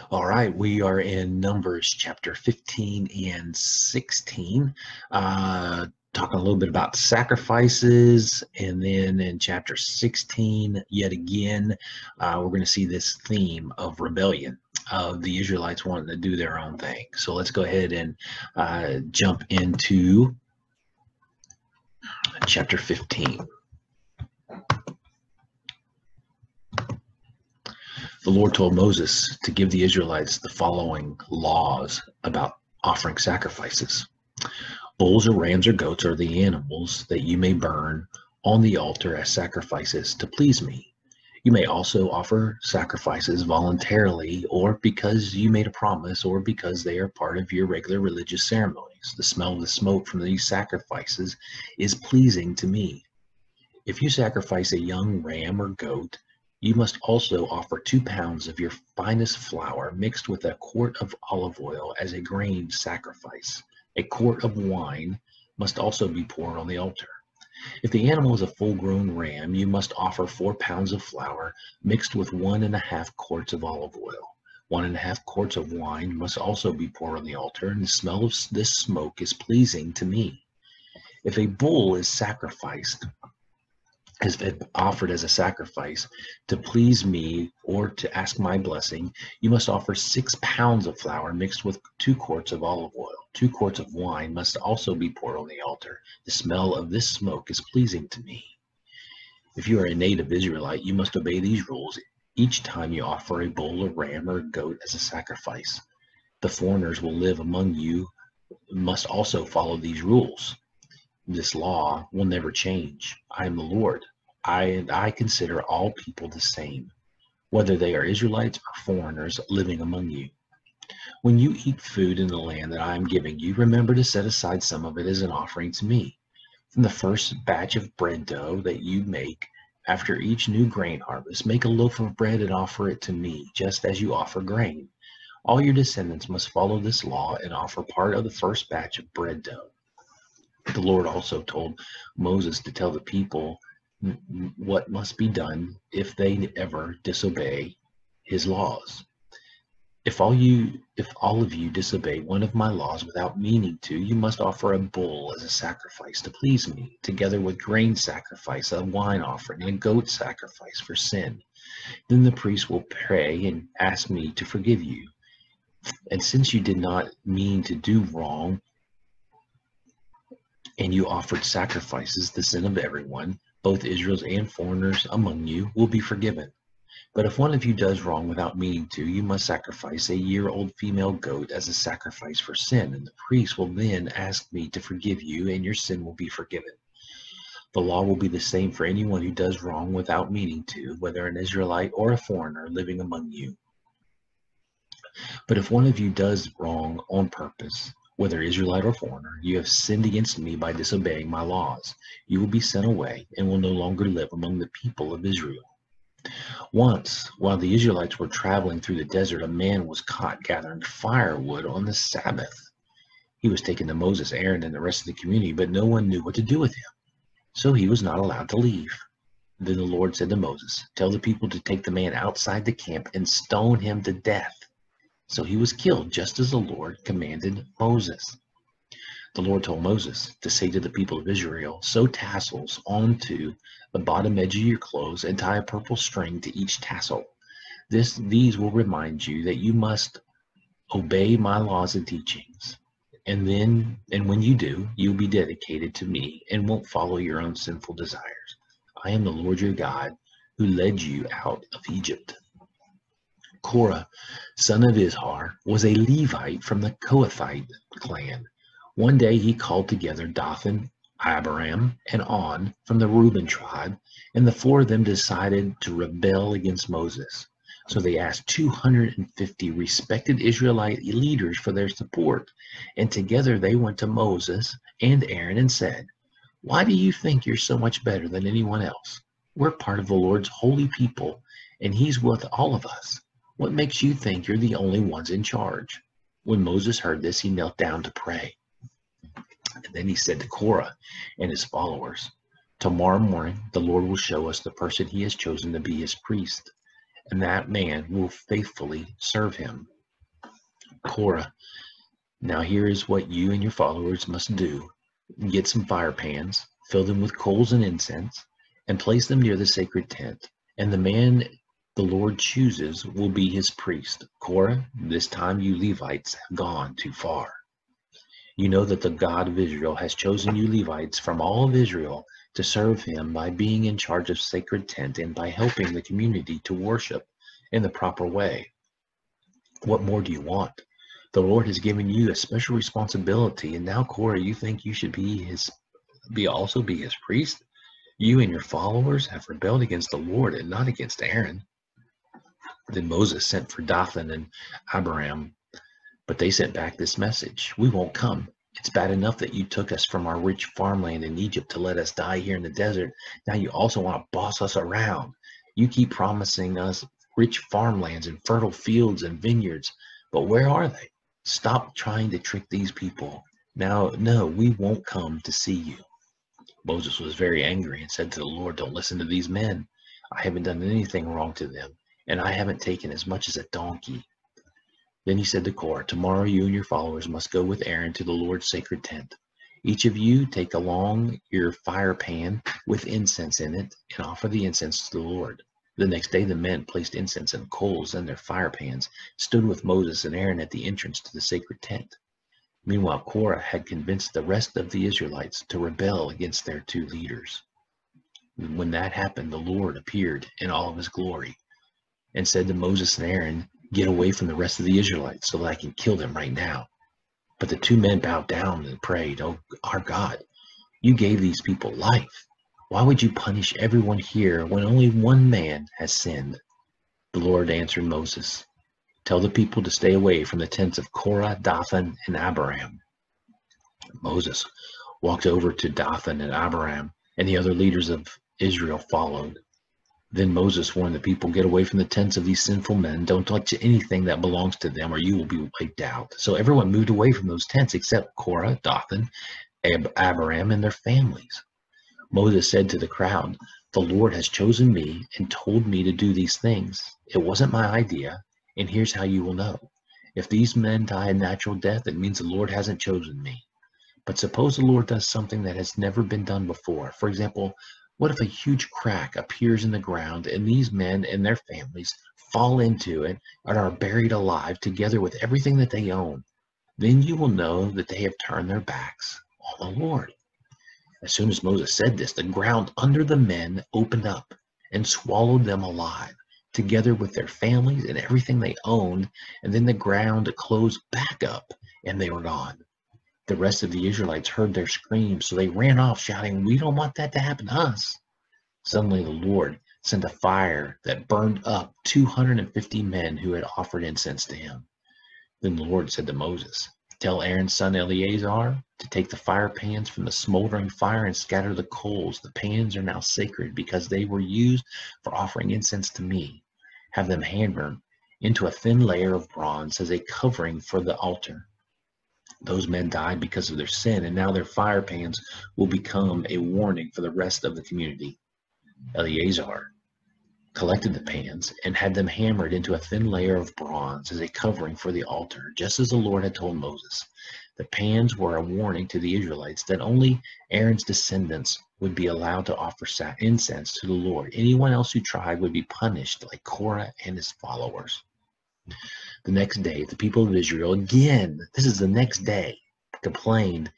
All right, we are in Numbers chapter 15 and 16, talking a little bit about sacrifices. And then in chapter 16, yet again, we're going to see this theme of rebellion, of the Israelites wanting to do their own thing. So let's go ahead and jump into chapter 15. The Lord told Moses to give the Israelites the following laws about offering sacrifices. Bulls or rams or goats are the animals that you may burn on the altar as sacrifices to please me. You may also offer sacrifices voluntarily, or because you made a promise, or because they are part of your regular religious ceremonies. The smell of the smoke from these sacrifices is pleasing to me. If you sacrifice a young ram or goat, you must also offer 2 pounds of your finest flour mixed with a quart of olive oil as a grain sacrifice. A quart of wine must also be poured on the altar. If the animal is a full-grown ram, you must offer 4 pounds of flour mixed with 1.5 quarts of olive oil. 1.5 quarts of wine must also be poured on the altar, and the smell of this smoke is pleasing to me. If a bull is sacrificed, has been offered as a sacrifice to please me or to ask my blessing, you must offer 6 pounds of flour mixed with 2 quarts of olive oil. 2 quarts of wine must also be poured on the altar. The smell of this smoke is pleasing to me. If you are a native Israelite, you must obey these rules each time you offer a bull, a ram, or a goat as a sacrifice. The foreigners will live among you must also follow these rules. This law will never change. I am the Lord. I consider all people the same, whether they are Israelites or foreigners living among you. When you eat food in the land that I am giving you, remember to set aside some of it as an offering to me. From the first batch of bread dough that you make after each new grain harvest, make a loaf of bread and offer it to me, just as you offer grain. All your descendants must follow this law and offer part of the first batch of bread dough. The Lord also told Moses to tell the people what must be done if they ever disobey his laws. If all of you disobey one of my laws without meaning to, you must offer a bull as a sacrifice to please me, together with grain sacrifice, a wine offering, and a goat sacrifice for sin. Then the priest will pray and ask me to forgive you. And since you did not mean to do wrong, and you offered sacrifices, the sin of everyone, both Israel's and foreigners among you, will be forgiven. But if one of you does wrong without meaning to, you must sacrifice a year-old female goat as a sacrifice for sin, and the priest will then ask me to forgive you, and your sin will be forgiven. The law will be the same for anyone who does wrong without meaning to, whether an Israelite or a foreigner living among you. But if one of you does wrong on purpose, whether Israelite or foreigner, you have sinned against me by disobeying my laws. You will be sent away and will no longer live among the people of Israel. Once, while the Israelites were traveling through the desert, a man was caught gathering firewood on the Sabbath. He was taken to Moses, Aaron, and the rest of the community, but no one knew what to do with him. So he was not allowed to leave. Then the Lord said to Moses, "Tell the people to take the man outside the camp and stone him to death." So he was killed, just as the Lord commanded Moses. The Lord told Moses to say to the people of Israel, "Sew tassels onto the bottom edge of your clothes and tie a purple string to each tassel. These will remind you that you must obey my laws and teachings. And when you do, you'll be dedicated to me and won't follow your own sinful desires. I am the Lord your God who led you out of Egypt." Korah, son of Izhar, was a Levite from the Kohathite clan. One day he called together Dathan, Abiram, and On from the Reuben tribe, and the four of them decided to rebel against Moses. So they asked 250 respected Israelite leaders for their support, and together they went to Moses and Aaron and said, "Why do you think you're so much better than anyone else? We're part of the Lord's holy people, and he's with all of us. What makes you think you're the only ones in charge?" When Moses heard this, he knelt down to pray. And then he said to Korah and his followers, "Tomorrow morning, the Lord will show us the person he has chosen to be his priest, and that man will faithfully serve him." Korah, now here is what you and your followers must do. Get some fire pans, fill them with coals and incense, and place them near the sacred tent. And the man the Lord chooses will be his priest. Korah, this time you Levites have gone too far. You know that the God of Israel has chosen you Levites from all of Israel to serve him by being in charge of sacred tent and by helping the community to worship in the proper way. What more do you want? The Lord has given you a special responsibility, and now, Korah, you think you should also be his priest? You and your followers have rebelled against the Lord and not against Aaron. Then Moses sent for Dathan and Abiram, but they sent back this message: "We won't come. It's bad enough that you took us from our rich farmland in Egypt to let us die here in the desert. Now you also want to boss us around. You keep promising us rich farmlands and fertile fields and vineyards, but where are they? Stop trying to trick these people. Now, no, we won't come to see you." Moses was very angry and said to the Lord, "Don't listen to these men. I haven't done anything wrong to them, and I haven't taken as much as a donkey." Then he said to Korah, "Tomorrow you and your followers must go with Aaron to the Lord's sacred tent. Each of you take along your fire pan with incense in it and offer the incense to the Lord." The next day the men placed incense and coals in their fire pans, stood with Moses and Aaron at the entrance to the sacred tent. Meanwhile, Korah had convinced the rest of the Israelites to rebel against their two leaders. When that happened, the Lord appeared in all of his glory and said to Moses and Aaron, "Get away from the rest of the Israelites so that I can kill them right now." But the two men bowed down and prayed, "Oh, our God, you gave these people life. Why would you punish everyone here when only one man has sinned?" The Lord answered Moses, "Tell the people to stay away from the tents of Korah, Dathan, and Abiram." Moses walked over to Dathan and Abiram, and the other leaders of Israel followed. Then Moses warned the people, "Get away from the tents of these sinful men. Don't touch anything that belongs to them, or you will be wiped out." So everyone moved away from those tents except Korah, Dathan, Abiram, and their families. Moses said to the crowd, "The Lord has chosen me and told me to do these things. It wasn't my idea, and here's how you will know. If these men die a natural death, it means the Lord hasn't chosen me. But suppose the Lord does something that has never been done before. For example, what if a huge crack appears in the ground and these men and their families fall into it and are buried alive together with everything that they own? Then you will know that they have turned their backs on the Lord." As soon as Moses said this, the ground under the men opened up and swallowed them alive, together with their families and everything they owned, and then the ground closed back up and they were gone. The rest of the Israelites heard their screams, so they ran off shouting, "We don't want that to happen to us." Suddenly the Lord sent a fire that burned up 250 men who had offered incense to him. Then the Lord said to Moses, "Tell Aaron's son Eleazar to take the fire pans from the smoldering fire and scatter the coals. The pans are now sacred because they were used for offering incense to me. Have them hammered into a thin layer of bronze as a covering for the altar." Those men died because of their sin, and now their fire pans will become a warning for the rest of the community. Eleazar collected the pans and had them hammered into a thin layer of bronze as a covering for the altar, just as the Lord had told Moses. The pans were a warning to the Israelites that only Aaron's descendants would be allowed to offer incense to the Lord. Anyone else who tried would be punished like Korah and his followers. The next day, the people of Israel, again, this is the next day, complained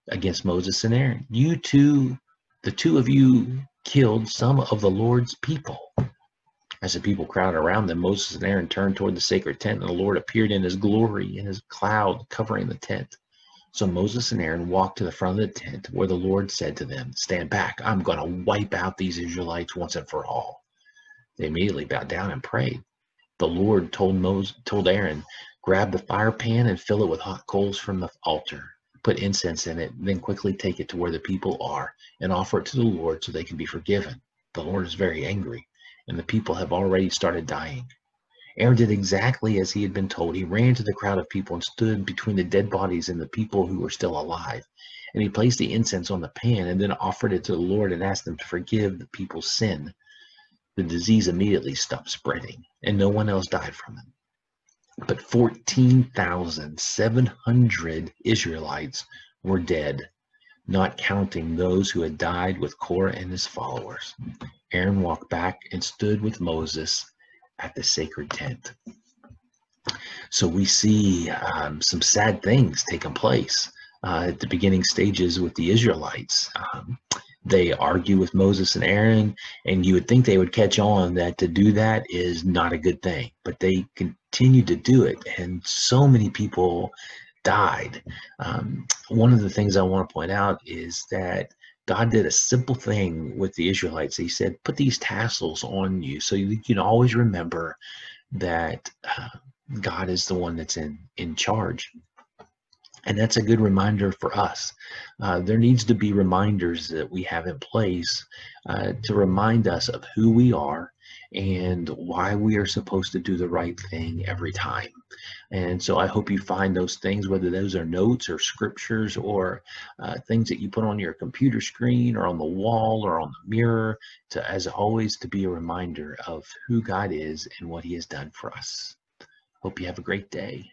against Moses and Aaron. The two of you killed some of the Lord's people." As the people crowded around them, Moses and Aaron turned toward the sacred tent, and the Lord appeared in his glory in his cloud covering the tent. So Moses and Aaron walked to the front of the tent, where the Lord said to them, "Stand back, I'm going to wipe out these Israelites once and for all." They immediately bowed down and prayed. The Lord told Aaron, grab the fire pan and fill it with hot coals from the altar. Put incense in it, then quickly take it to where the people are and offer it to the Lord so they can be forgiven. The Lord is very angry, and the people have already started dying. Aaron did exactly as he had been told. He ran to the crowd of people and stood between the dead bodies and the people who were still alive. And he placed the incense on the pan and then offered it to the Lord and asked him to forgive the people's sin. The disease immediately stopped spreading, and no one else died from it. But 14,700 Israelites were dead, not counting those who had died with Korah and his followers. Aaron walked back and stood with Moses at the sacred tent. So we see some sad things taking place at the beginning stages with the Israelites. They argue with Moses and Aaron, and you would think they would catch on that to do that is not a good thing, but they continue to do it, and so many people died. One of the things I want to point out is that God did a simple thing with the Israelites. He said, put these tassels on you so you can always remember that God is the one that's in charge. And that's a good reminder for us. There needs to be reminders that we have in place to remind us of who we are and why we are supposed to do the right thing every time. And so I hope you find those things, whether those are notes or scriptures or things that you put on your computer screen or on the wall or on the mirror, to, as always, to be a reminder of who God is and what he has done for us. Hope you have a great day.